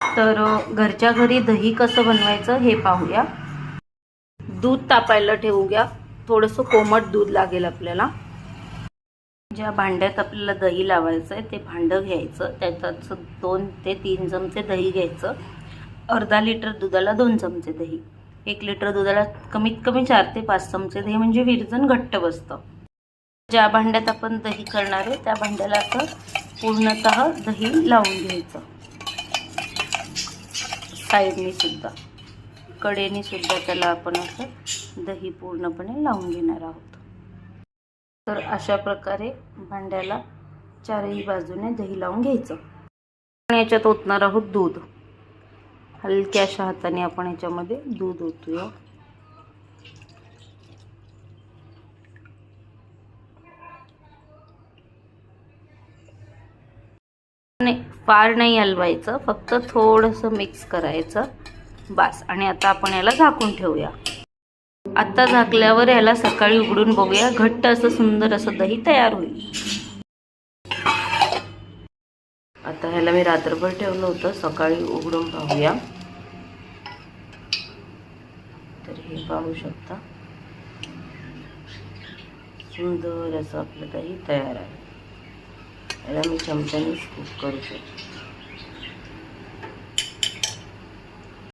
तर घरच्या घरी दही कसं बनवायचं हे पाहूया। दूध तापायला ठेवूया। थोडंसं कोमट दूध लागेल आपल्याला। ज्या भांड्यात आपल्याला दही लावायचं आहे ते भांडं घ्यायचं, त्याच्यात 2 ते 3 चमचे दही घ्यायचं। अर्धा लिटर दुधाला 2 चमचे दही, 1 लिटर दुधाला कमीत कमी 4 ते 5 चमचे दही, म्हणजे विरजण घट्ट बसतं। ज्या भांड्यात आपण दही करणार आहे त्या भांड्याला असं पूर्णतः दही लावून घ्यायचं। साईडनी सुद्धा, कडेने सुद्धा त्याला आपण असं दही पूर्णपणे लावून घेणार आहोत। तर अशा प्रकारे भांड्याला चारही बाजूने दही लावून घ्यायचं। आपण याच्यात ओतणार आहोत दूध। हलक्याशा हाताने आपण याच्यामध्ये दूध ओतूया। फार नाही हलवायचं, फक्त थोडंसं मिक्स करायचं बस। आणि आता आपण याला झाकून ठेवूया। आता झाकल्यावर याला सकाळी उघडून बघूया, घट्ट असं सुंदर असं दही तयार होईल। आता ह्याला मी रात्रभर ठेवलं होतं, सकाळी उघडून पाहूया। तर हे पाहू शकता, सुंदर असं आपलं दही तयार आहे। याला मी चमच्याने स्कूप करू शकतो।